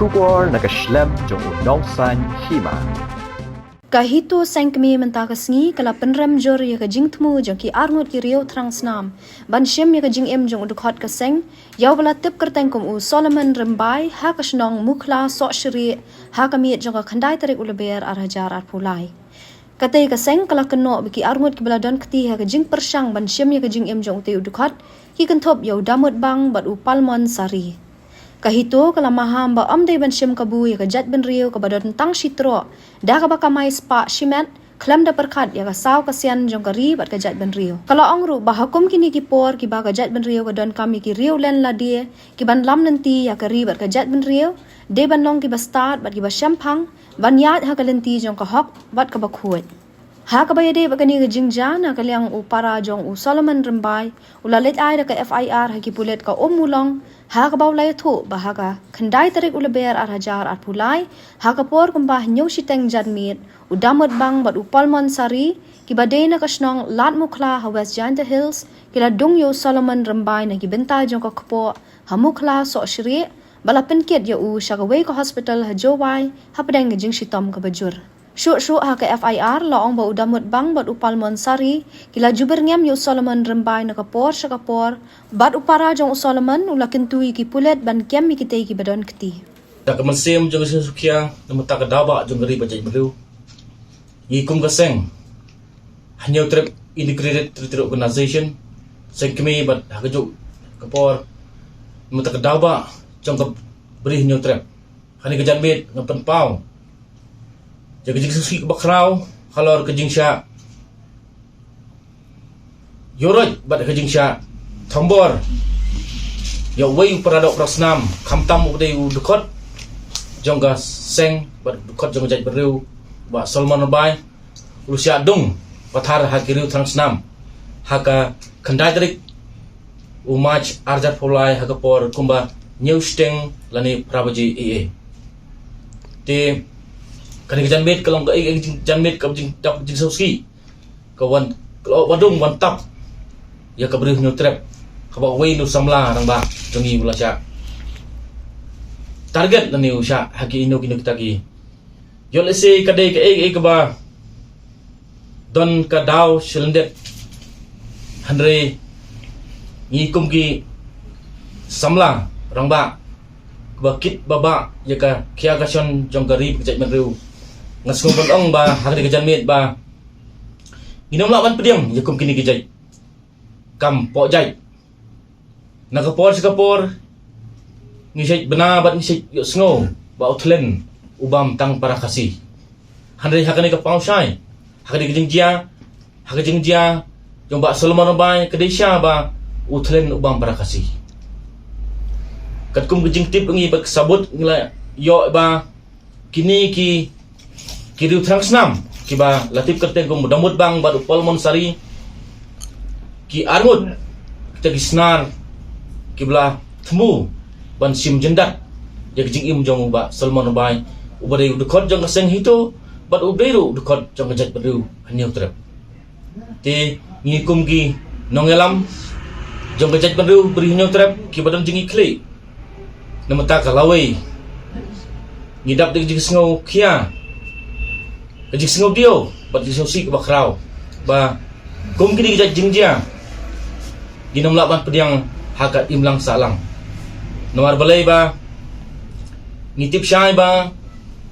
Shubor nakaslem jong unongsan hima. Kahito sangkmi mentakasngi kala penram jor ya kajing temu jong ki arngut ki riau terang senam ban shem ya kajing em jong udukhat kaseng yaw bala tip kerteng kum u Solomon rembai ha kasnong mukla sok shri ha kami jong ka khandai tarik ulaber arhajar arpulai katai kaseng kala keno biki arngut ki bala don kti ha kajing persang ban shem ya kajing em jong te udukhat ki kentop yaw damut bang bat u palmon sari kahito kala maham ba amdai ban shem kabu ya kajat ben riau ka badon tang shitro dah ka bakamai spa shimet klam da perkhat ya ka saw kasian jong ka ri bat kajat ben riau kala angru ba hakum kini ki por ki ba kajat ben riau ka don kami ki riau len la die ki ban lam nanti ya ka ri bat kajat ben riau de ban long ki ba start bat ki ba shampang ban yat ha ka lenti jong ka hok bat ka ba khuat ha ka bayade bagani ga jingjana kalyang upara jong u Solomon rembai ulalet ai da ka FIR ha ki pulet ka omulong ha ka baulai thu ba ha ka khandai tarik ulaber arhajar arpulai ha ka por kumba nyu shiteng jadmit udamot bang bat upalmon sari ki badena kasnong lat mukla ha West Giant Hills kila dung yo Solomon rembai na ki benta jong ka kpo ha mukla so shri bala penket ya u shagaway ka hospital ha jowai ha pedang ga jing shitom ka bajur Syuk ha ke FIR laong ba udamut bang bat upalmon sari kila juber ngem yo Solomon rembai na kapor sa kapor bat upara jong Solomon ula kentui ki pulet ban kem mi kitay ki badon kti tak masem jong sukia namata ka daba jong gari bajai belu yi kum kaseng hanyo trip integrated treaty organization seng kemi bat hagajuk kapor namata ka daba jong ka beri hanyo trip hani ka janbet ngapen pau jaga jing susi bakrau kalor kejing sya yoroj bat kejing sya tombor ya wei paradok prasnam kamtam udai udukot jongga seng bat dukot jong jaj beriu ba Solomon bai usia dung pathar hakiriu transnam haka khandai tarik umaj arjat polai haka por kumba newsteng lani prabaji ee te kani janmet kalong ka janmet ka jing tap jing soski ka wan wadung wan tap ya ka beri nyu trap ka ba wei nu samla rang ba jongi bula sya target na ni usya haki ino kini kita ki yo lese ka dei ka ka ba don ka daw silendet andre ni kum ki samla rang ba ba kit baba ya ka khia ka son jong gari pejat menriu ngasung ong ba hari kejan mit ba inom lawan pediam yakum kini kejai kam po jai nakapor sikapor ngisai bena bat ngisai yo sngo ba utlen ubam tang para kasih handai hakani ka pausai hakani kejing jia jong ba Solomon ba kedesha ba utlen ubam para kasih katkum kejing tip ngi bak sabut ngila yo ba kini ki kiriu transnam kiba latif kerteng kum damut bang baru polmon sari ki armut kita gisnar kibla temu ban sim jendat ya kijing im jong ba Solomon bai ubare udukot jong kaseng hito bat ubeiru udukot jong jat beru hanyau trep te ngikum ki nongelam jong jat beru beri hanyau trep ki badan jingi kli namata kalawai ngidap de jing sngo kia kajik singau dio bat jing sosi ke bakrau ba kum kini jat jingjia ginom laban pediang hakat imlang salang nomar balai ba ngitip syai ba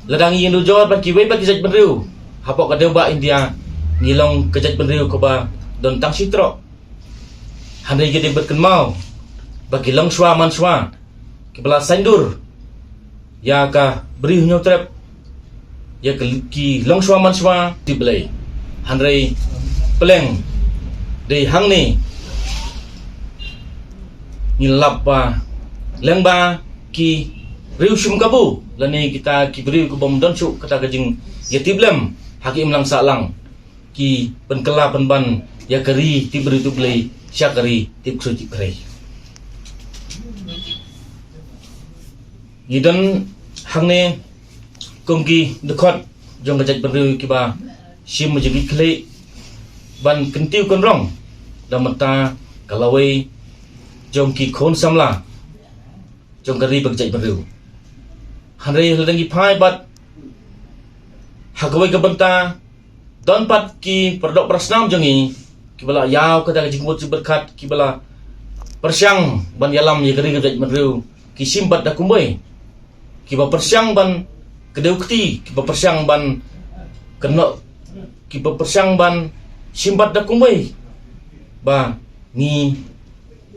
ladang yin du jor ba kiwe ba kijat benriu hapok kadeu ba India ngilong kejat benriu ko ba don tang sitro handai gede berkenmau ba kilong shwa man shwa kibala sandur ya ka beri nyo trap ya ki long shwa man shwa tiblai handai peleng dei hangni ngilap ba lengba ki riu shum kabu lani kita ki beri ku bom don chu kata kajing ya tiblem hakim lang salang ki penkela penban ya keri tiberi tu blai syakari tip suci krei gidan hangne kumki dekot jong kajat beri ki ba sim majigi klei ban kentiu kon rong damata kalawai jong ki khon samla jong kari bag jai beriu Handai halangi pai bat hagawai kabanta don pat ki perdok prasnam jongi ki bala yaw kata jing mut berkat ki bala persyang ban yalam ye geri gajat mereu ki simbat da kumbai ki ba persyang ban kedeukti ki ba persyang ban kena ki ba persyang ban simbat da kumbai ba ni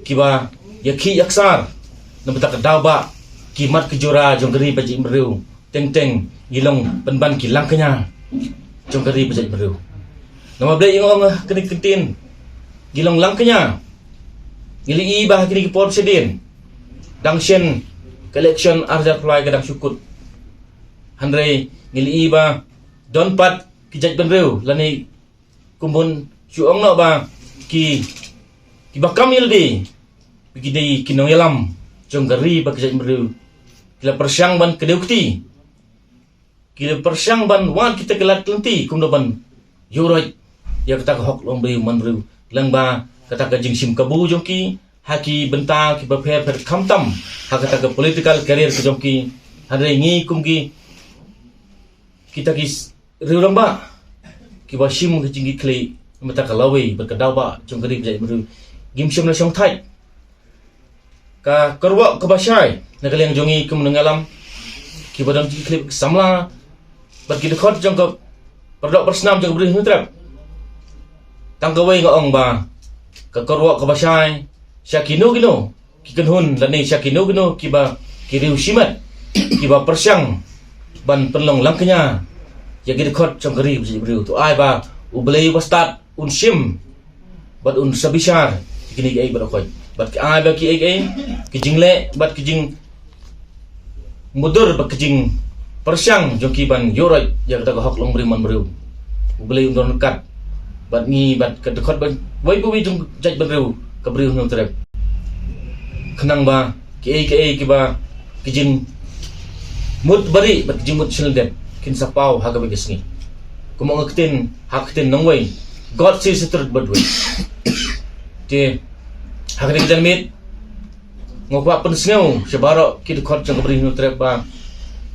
ki ba yakhi yaksar nambata kadaw ba kimat kejora jong geri pajik mereu teng gilong penban kilang kenya jong geri pajik mereu nama blai ngong kini kentin gilong lang kenya gili ibah kini ki presiden dangshen election arja fly kadang syukut handre gili ibah don pat kijaj benreu lani kumbun syuong no ba ki bakam yildi bigidai kinong yalam jong geri ba kijaj mereu kila persyang ban kedeukti kila persyang ban wan kita kelat lenti kumdo ban yoroi ya kata hok lombe manru lang ba kata ka jing sim kabu jongki haki benta ki ba pher khamtam ha kata ka political career ki jongki hadre ngi kumki kita ki riurang ba ki ba sim ki jingi klei mata ka lawe ba ka daw ba jong gari jai manru gim sim na song thai ka korwa ka basai nagaleng jongi kum nengalam ki badang ji klip samla bagi dekhot jong ka perdok persnam jong beri nutrap tang ka wei ngong ba ka korwa ka basai syakino gino ki kenhun lani syakino gino ki ba ki riu simat ki ba persyang ban penlong langkanya ya ki dekhot jong gari beri tu ai ba u belai wastat un sim bat un sabisar kini ai badakoi bat ki ai ba ki ai ki jingle bat ki jing mudur bakjing persyang joki ban yoroi ya kata hok long beri man bereu beli undon kat bat ni bat ke dekot ban wai bu jung jaj bereu ke bereu no trep kenang ba ki ba kijing mut bari bat kijing mut shildet kin sapau haga begesni kumong aktin haktin nongwei god si setrut badwe te hakri janmit ngopa pensngau sebaro ki dekot jang beri no trep ba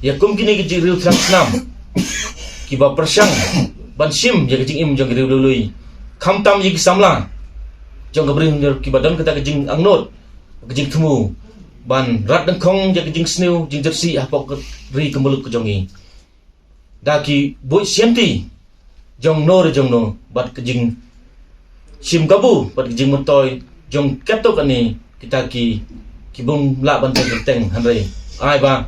ya kum kini ki riu transnam ki ba persyang ban sim ya kijing im jang riu lului khamtam yi ki samla jang beri no ki badan kata kijing angnot kijing themu ban rat dengkong ya kijing sneu jing jersey apok ri kemulut ke jongi da ki boi sienti jong no bat kijing sim gabu bat kijing motoy jong ketok ani kita ki bung la ban teng handai ai ba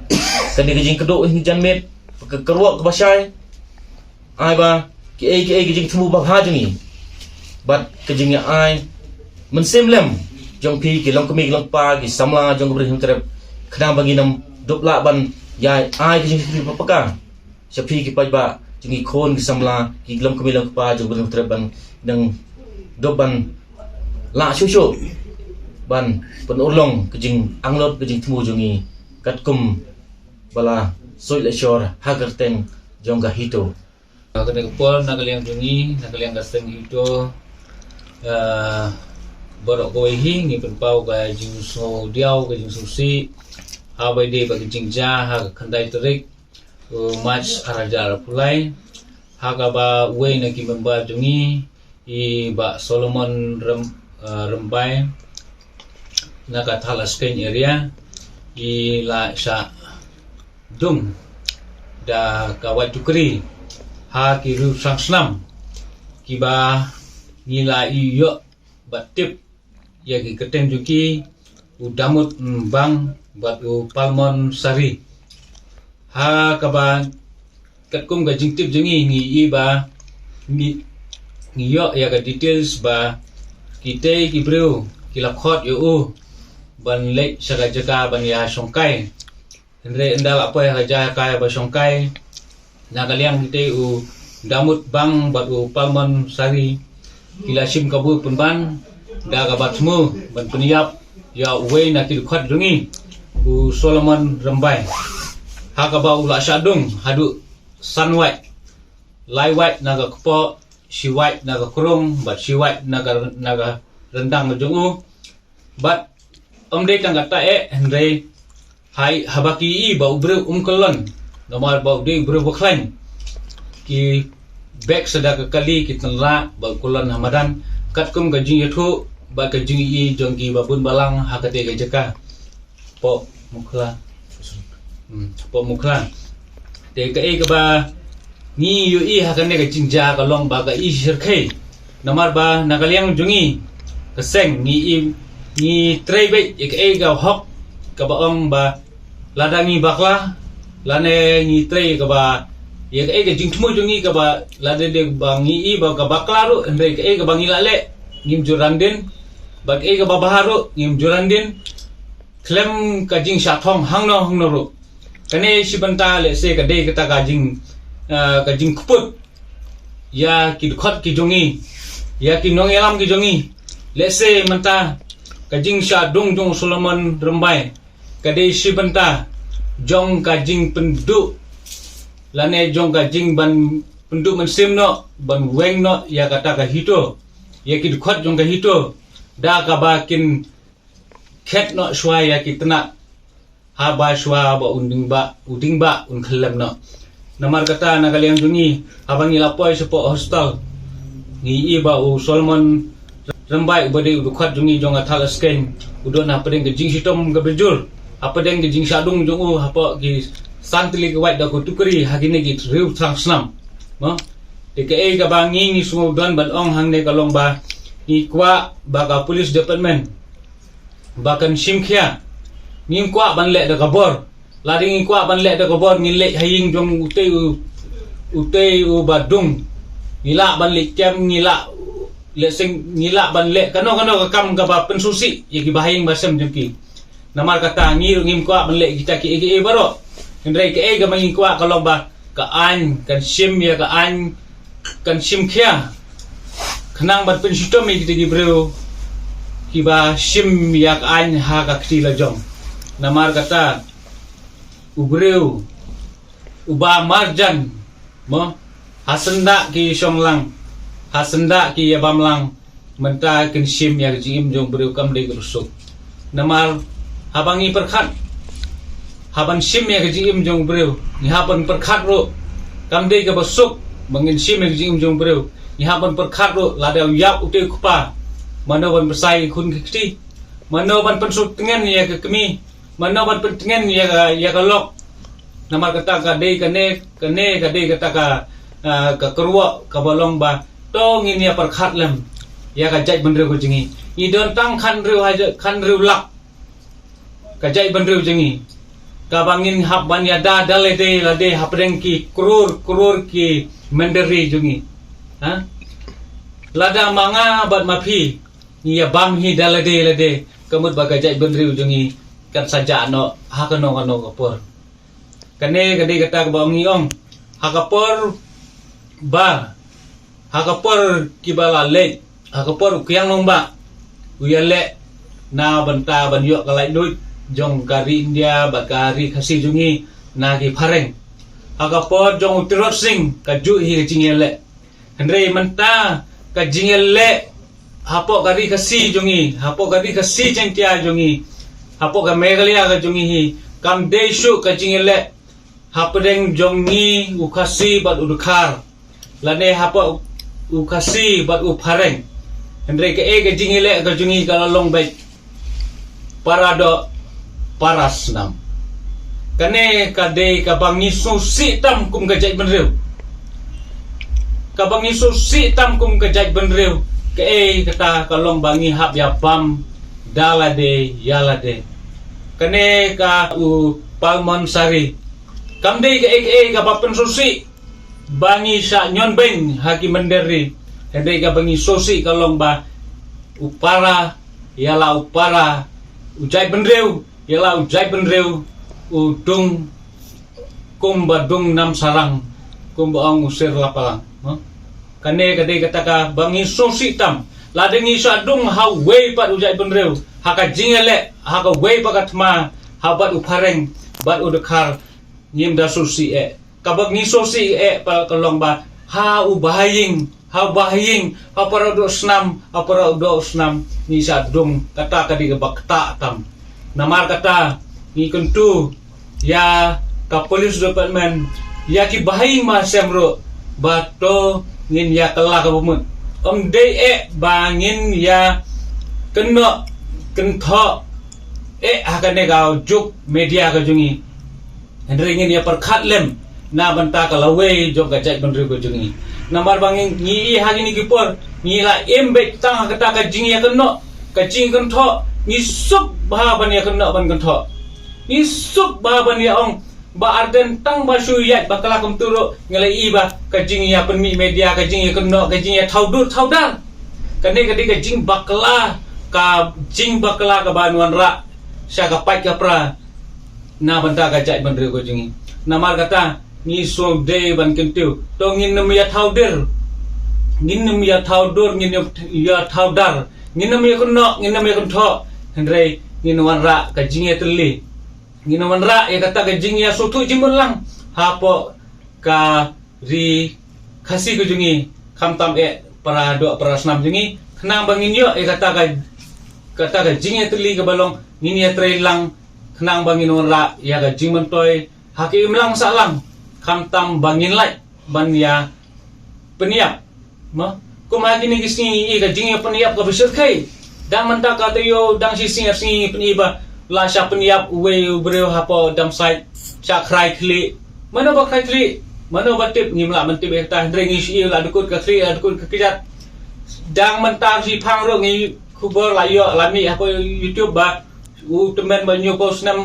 kani kijing kedok ni janmet ke kerwak ke basai ai ba ki kijing themu ba ha jengi bat kijing ya ai mensim lem jong pi ki long kemi long pa ki samla jong beri terep kena bagi nam dop la ban ya ai kijing pi papaka sapi ki pa ba jengi khon ki samla ki long kemi long pa jong beri terep ban dang dop ban la shushu ban penulong kijing anglot kijing temu jongi katkum bala soi la shor hagerteng jongga hito kena kepol nakaliang jongi nakaliang gasteng hito borok kowe hi ngi penpau ga jing so diau ga jing susi ha bai de ba kijing ja ha khandai terik match araja pulai ha ga ba we na ki memba jongi I ba Solomon rembai naka thalas ken area I la sa dung da kawat tukri ha ki ru sangsnam ki ba nila iyo batip ya ki keteng juki udamut bang bat u palmon sari ha ka ba katkum ga jingtip jengi ngi I ba ngiyo ya ka details ba kita ki bro kila khot yo u ban lek saka jaka ban ya songkai andre ndal apa ya ja kai ba songkai nakaliang kita u damut bang bat u palmon sari kila sim kabu penban da ka bat semua ban peniap ya we na ki khot dungi u Solomon rembai ha ka ba u la sadung hadu sunwhite lai white naga kepo si white naga kurung bat si white naga rendang jungu bat omde kang kata andre hai habaki ba ubre kelon nomor ba de ubre baklan ki back sada kali ki tanla ba kulon hamadan kat kum ga jing yathu ba ka jing i jongki ba bun balang hakate ga jaka po mukla te ka e ka ba ni yu i hakane ga jingja ka long ba ka i shirkhai namar ba nagaliang jungi ka seng ni trei be e ga hok ka ba ong ba ladangi bakla lane ni trei ka ba ye ka e ga jingthmu jungi ka ba lade de ba ngi i ba ka bakla ru endre ka e ga ba ngilale ngim jurandin ba e ga ba baharu ngim jurandin klem ka jing shathong hangno ru kane sibanta le se ka de ka ta ka jing kuput ya ki khot ki jongi ya ki nong elam ki jongi le se manta ka jing sha dong Solomon rembai ka de sibanta jong ka jing penduk lane jong ka jing ban penduk mensim no ban weng no ya kata ka hito ya ki khot jong ka hito da ka bakin khet no shwa ya ki tena ha ba shwa ba uding ba un khalam no namar kata nagaliang jungi abang ilapoi sepo hostel ngi iba u Solomon rembai bade u khat jungi jong athal sken udon apa deng jing sitom ga bejur apa deng jing sadung jong u apa ki santli ga wait da ko tukri hagine ki riu transnam no de ke e ga bangi ni sungu don ban ong hang ne kalong ba i kwa ba ka police department bakan simkhia ning kwa ban le da kabor lading kwa ban le da kabor ngin le haying jong utei u badung ngila ban le kem ngila le sing ngila ban le kano ka kam ka ba pensusi ye ki bahing basem jengki namar kata ngir ngim kwa ban le kita ki e baro ndrai ke e ga mangin kwa kalong ba ka an kan sim ya ka an kan sim khia khnang ban pensitom ye kita gibreu ki ba sim ya ka an ha ka kti la jong namar kata ubreu uba marjan mo hasenda ki shonglang hasenda ki yabamlang menta kin sim ya jim jong breu kam de rusuk namar habangi perkhat haban sim ya jim jong breu ni haban perkhat ro kam de ka basuk bangin sim ya jim jong breu ni haban perkhat ro lada yap ute kupa mano ban besai kun kiti mano ban pensut tengen ya ke kemi mano ban pentengen ya ka lok namar kata ka de kane ka de kata ka kerwa ka balong ba to ngin ya perkhat lem ya ka jai bandre ko jingi i don tang khan riu lak ka jai bandre jingi ka bangin hap ban ya da dale de la de hapreng ki krur ki menderi jungi ha lada manga bat mapi ya bam hi dale de kamut ba ka jai bandre jungi kan saja no hakano kapor kane kade kata ba ngi ong hakapor ba hakapor kibala le hakapor kyang long ba uyale na banta ban yo kalai duit jong kari India ba kari khasi jungi na ki phareng hakapor jong utirot sing ka ju hi jingele andre manta ka jingele hapo kari khasi jungi hapo kari khasi jengtia jungi hapo ka megalia ka jungi hi kam deshu ka jingele hapdeng jongi ukasi bat udukar lane hapo ukasi bat uphareng endre ke e ka jingile ka jungi ka long baik parado parasnam kane ka de ka bangi susi tam kum ka jai benreu ka bangi susi tam kum ka jai benreu ke e kata ka long bangi hap ya pam dalade yalade kane ka u palmon sari kamde ke ka papen susi bangi sa nyon beng haki menderi ende ka bangi susi kalong ba upara yala upara ujai benreu yala ujai benreu udung kumba dung nam sarang kumba ang usir lapalang kane kade kataka bangi susi tam ladengi sa dung hawe pat ujai benreu haka jingele haka we pakatma habat upareng bat udekar nyim da susi kabag ni susi pa kalong ba ha ubahing ha para do snam ni sa dung kata kadi bakta tam namar kata ni kuntu ya ka police department ya ki bahai ma semro bato ngin ya kelak ka bumun dei bangin ya kena kentho hakane ga juk media ka jungi Henry ngin ya perkhat lem na banta ka lawe jog ga jai bandri ko jungi namar bangin ni hagi ni kipor ni la embe tang kata ka jing ya kena ka jing kentho ni suk ba ban ya kena ban kentho ni suk ba ban ya ong ba arden tang ba su yat ba kala kum turo ngalai ba ka jing ya penmi media ka jing ya kena ka jing ya thaudur thaudar kane ka jing bakla ka jing bakla ka banuan ra sya ka pai ka pra na banta ka jai bandri ko jingi namar kata ni so de ban kentiu to ngin nam ya thaudir ngin nam ya thaudur ngin ya thaudar ngin nam ya kena ngin nam ya kentho hendrai ngin wan ra ka jing ya teli ngin wan ra ya kata ka jing ya sotu jimun lang hapo ka ri khasi ko jingi khamtam para do para snam jingi khnang bangin yo kata ka jing ya teli ka balong ngin ya trailang khnang bangin wan ra ya ka jing mentoy hakim lang salang khamtam bangin lai ban ya peniap ma kuma gini gisni ka jing ya peniap ka besar kai dang manta ka tayo dang si singar singi peniba la sha peniap we breu hapo dam site cha krai kli mano ba krai kli mano ba tip ngim la man tip ta ndrengi si la dukut ka kli dukut ka kijat dang manta si phang ro ngi khubar la yo la mi hapo YouTube ba u temen ba nyo post nam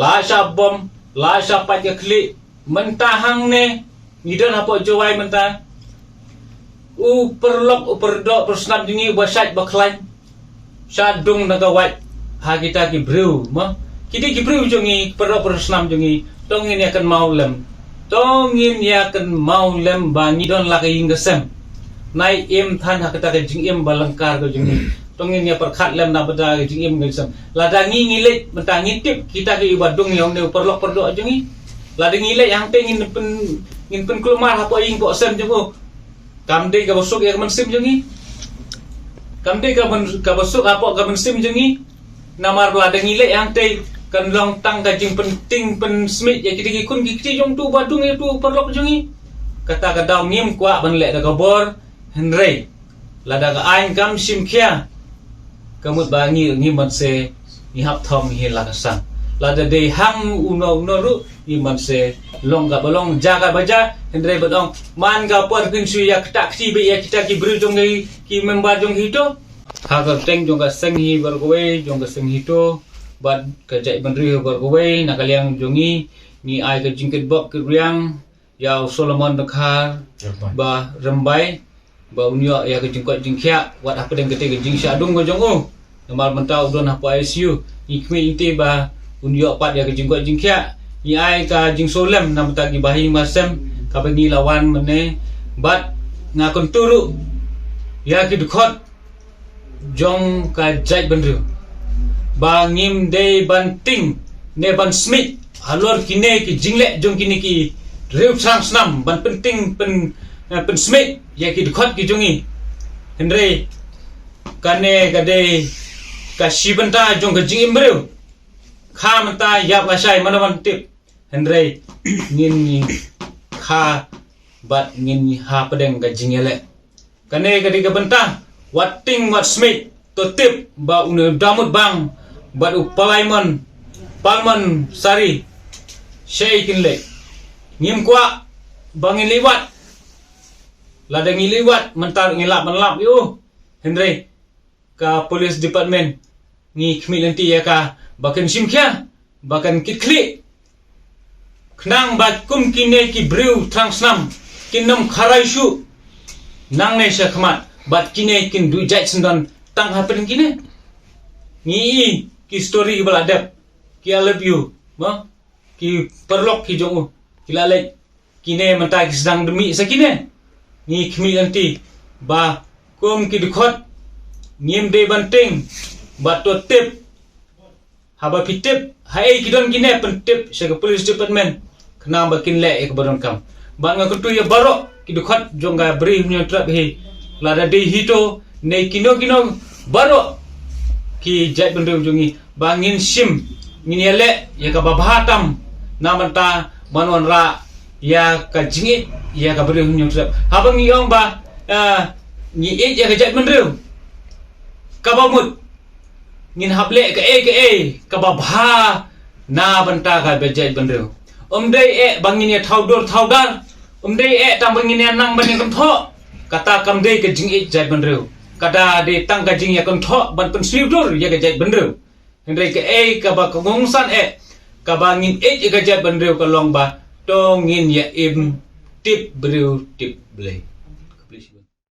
la sha bom la sha pa ka kli mentahang ne ngidon hapo jowai menta u perlok u perdo persnap jingi wasat baklain sadung naga wat ha kita ki breu ma kiti ki breu jongi perdo persnap jongi tongin ya kan maulem ba ngidon la ka ingesem nai em than ha kita ka jing em balangkar ko jongi tongin ya perkhat lem na bada ka jing em ngesem ladangi ngilet menta ngitip kita ki ibadung yang ne perlok perdo jongi lading ilai yang pengin pen kelumar hapo ing ko sem jongo kamde ka bosok ya man sim jongi kamde ka bosok hapo ka man sim jongi namar lading ilai yang te kan long tang ka jing penting pen smith ya kiti kun kiti jong tu badung ya tu perlok jongi kata ka daw ngim kwa ban le da ka bor henry lada ka ain kam sim khia kamut bangi ngiman se ni hap thom hi la ka sang lada de hang uno ru iman se long ga balong jaga baja hendrai badong man ga por kin su ya tak ti be ya kita ki bru jong ki member jong hito ha ga teng jong ga seng hi bar go we jong ga seng hito bad ka jai bandri bar go we na kaliang jongi ni ai ka jingket bok ke riang ya Solomon Dakhar ba rembai ba unyo ya ka jingkot jingkhia wat apa deng kete ke jing syadung go jong o namar mentau don apa ICU ni kmi inte ba unyo pat ya ke jingkot jingkhia ni ai ka jing solem nam ta gi bahi masem ka bagi lawan mene bat ngakon turu ya ki dukhot jong ka jai bandru ba ngim de banting ne ban smith halor kine ki jingle jong kini ki reu sang snam ban penting pen smith ya ki dukhot ki jongi henry kane ka de ka shibanta jong ka jing imbreu kham ta yap asai manawan tip Henry ngin kha bat ngin ha pedeng ka jingele kane ka diga benta wating wat smith to tip ba un damut bang bat upalaimon palman sari sheikin le ngim kwa bangin liwat ladang liwat mentar ngilap menlap yo Henry ka police department ni khmilanti ya ka bakan simkhia bakan kitkhli khnang bat kum kine ki breu trangsnam kinam kharaisu nang ne shakhmat bat kine kin du jai sendan tang hapen kine ni ki story baladap ki I love you ma ki perlok ki jongu ki lalek kine menta ki sedang demi sakine ni khmi anti ba kum ki dukhot ngim de banting bat to tip haba pitip hai kidon kine pentip sega police department kena bakin le ek baron kam bang kutu ya baro kidukhat jonga bri nya trap he lada de hito ne kino baro ki jai bendung jongi bangin sim ngini le ya ka babatam namanta manuan ra ya ka jingit ya ka beri nyong sep habang ngiyong ba ni ya ka jat menru ka bamut ngin hable ka ka babha na banta ka bejat menru dei bangin ya thaudar dei tam bangin ya nang ban kan tho kata kam dei ka jingit jat menru kata de tang ka jing ya kan tho ban pen siudur ya ka jat menru ndai ka ba ka ngongsan ka bangin ka jat menru ka long ba to ngin ya im tip breu tip blai